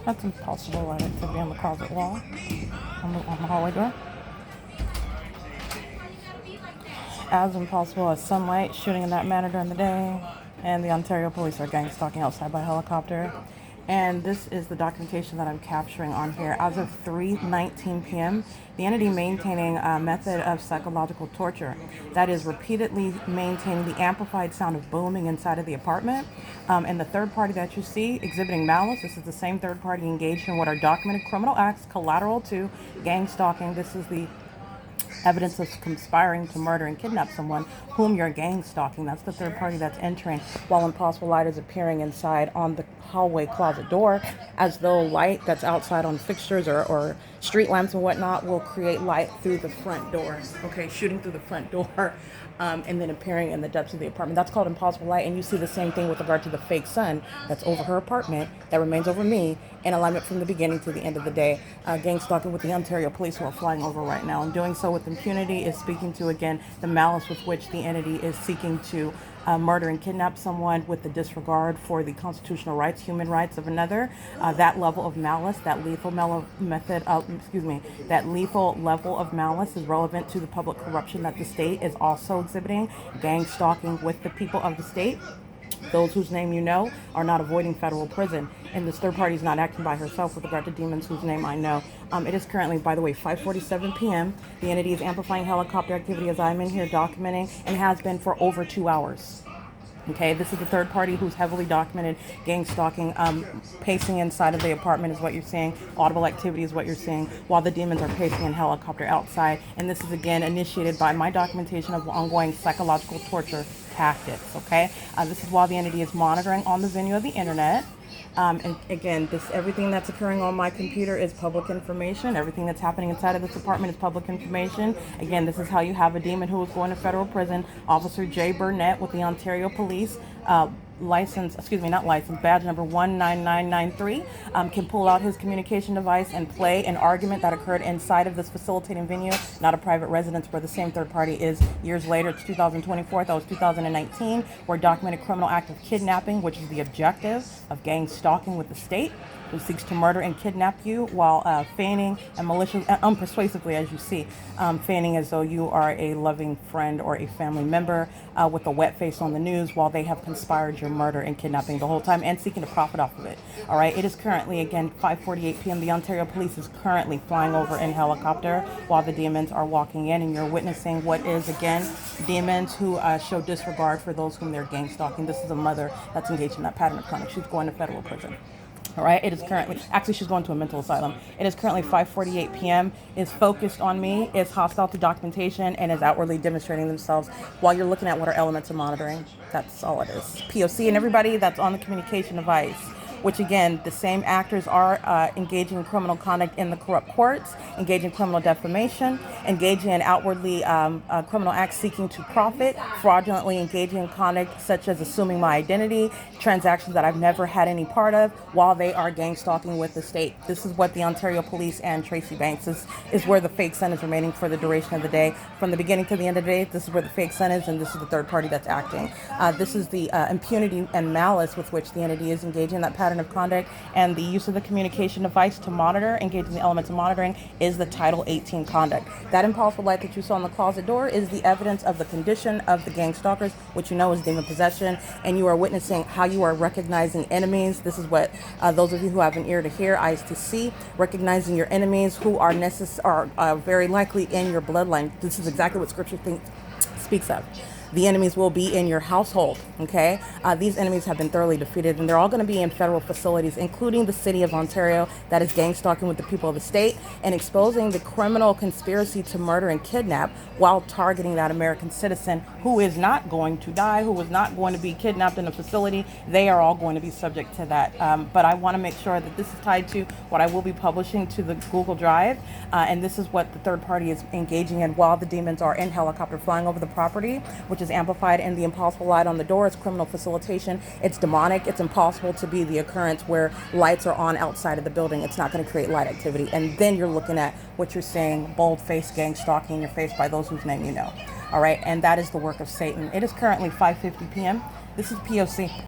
That's impossible light activity on the closet wall, on the hallway door. As impossible as sunlight shooting in that manner during the day. And the Ontario police are gang stalking outside by helicopter. And this is the documentation that I'm capturing on here. As of 3:19 p.m., the entity maintaining a method of psychological torture. That is repeatedly maintaining the amplified sound of booming inside of the apartment. And the third party that you see exhibiting malice, this is the same third party engaged in what are documented criminal acts collateral to gang stalking. This is the evidence of conspiring to murder and kidnap someone whom you're gang stalking. That's the third party that's entering, while impossible light is appearing inside on the hallway closet door, as though light that's outside on fixtures or street lamps and whatnot will create light through the front door. Okay, shooting through the front door, and then appearing in the depths of the apartment. That's called impossible light. And you see the same thing with regard to the fake sun that's over her apartment, that remains over me, in alignment from the beginning to the end of the day. Gang stalking with the Ontario police who are flying over right now, and doing so with impunity is speaking to, again, the malice with which the entity is seeking to murder and kidnap someone with the disregard for the constitutional rights, human rights of another. That level of malice, that lethal that lethal level of malice is relevant to the public corruption that the state is also exhibiting. Gang stalking with the people of the state. Those whose name you know are not avoiding federal prison, and this third party is not acting by herself with regard to demons whose name I know. It is currently, by the way, 5:47 p.m. The entity is amplifying helicopter activity as I'm in here documenting, and has been for over 2 hours. Okay, this is the third party who's heavily documented gang stalking. Pacing inside of the apartment is what you're seeing. Audible activity is what you're seeing, while the demons are pacing in helicopter outside. And this is, again, initiated by my documentation of ongoing psychological torture tactics. Okay, this is while the entity is monitoring on the venue of the internet. And again, everything that's occurring on my computer is public information. Everything that's happening inside of this apartment is public information. Again, this is how you have a demon who is going to federal prison. Officer Jay Burnett with the Ontario Police, badge number 19993, can pull out his communication device and play an argument that occurred inside of this facilitating venue, not a private residence where the same third party is years later. It's 2024, that was 2019, where documented criminal act of kidnapping, which is the objective of gang stalking with the state, who seeks to murder and kidnap you while feigning and unpersuasively, as you see, feigning as though you are a loving friend or a family member, with a wet face on the news, while they have conspired your murder and kidnapping the whole time and seeking to profit off of it. All right, it is currently, again, 5:48 p.m. The Ontario Police is currently flying over in helicopter while the demons are walking in, and you're witnessing what is, again, demons who show disregard for those whom they're gang stalking. This is a mother that's engaged in that pattern of conduct. She's going to federal prison. All right, it is currently, actually she's going to a mental asylum. It is currently 5:48 p.m. Is focused on me, is hostile to documentation, and is outwardly demonstrating themselves while you're looking at what are elements of monitoring. That's all it is. P.O.C. and everybody that's on the communication device, which, again, the same actors are engaging in criminal conduct in the corrupt courts, engaging in criminal defamation, engaging in outwardly criminal acts seeking to profit, fraudulently engaging in conduct such as assuming my identity, transactions that I've never had any part of, while they are gang stalking with the state. This is what the Ontario Police and Tracy Banks is where the fake sun is remaining for the duration of the day. From the beginning to the end of the day, this is where the fake sun is, and this is the third party that's acting. This is the impunity and malice with which the entity is engaging in that pattern of conduct, and the use of the communication device to monitor, engage in the elements of monitoring, is the Title 18 conduct. That impossible light that you saw on the closet door is the evidence of the condition of the gang stalkers, which you know is demon possession, and you are witnessing how you are recognizing enemies. This is what those of you who have an ear to hear, eyes to see, recognizing your enemies who are very likely in your bloodline. This is exactly what Scripture speaks of. The enemies will be in your household, okay? These enemies have been thoroughly defeated, and they're all going to be in federal facilities, including the city of Ontario, that is gang stalking with the people of the state and exposing the criminal conspiracy to murder and kidnap while targeting that American citizen who is not going to die, who is not going to be kidnapped in a facility. They are all going to be subject to that. But I want to make sure that this is tied to what I will be publishing to the Google Drive, and this is what the third party is engaging in while the demons are in helicopter flying over the property, which is amplified in the impossible light on the door. It's criminal facilitation. It's demonic. It's impossible to be the occurrence where lights are on outside of the building. It's not going to create light activity. And then you're looking at what you're saying, bold-faced gang stalking in your face by those whose name you know. All right, and that is the work of Satan. It is currently 5:50 p.m. This is P.O.C.